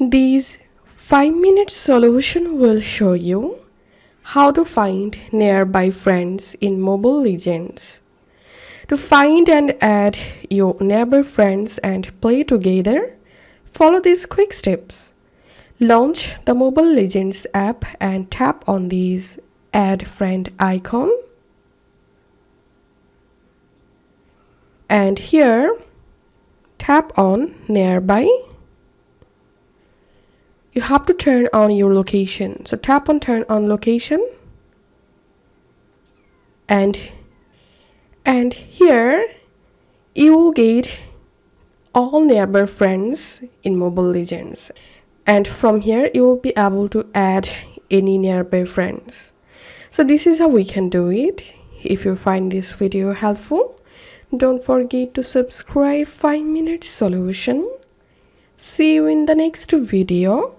This 5-minute solution will show you how to find nearby friends in Mobile Legends. To find and add your neighbor friends and play together, follow these quick steps. Launch the Mobile Legends app and tap on this Add Friend icon. And here, tap on Nearby. You have to turn on your location. So tap on Turn on Location. And here, you will get all neighbor friends in Mobile Legends. And from here, you will be able to add any nearby friends. So this is how we can do it. If you find this video helpful, don't forget to subscribe 5-minute solution. See you in the next video.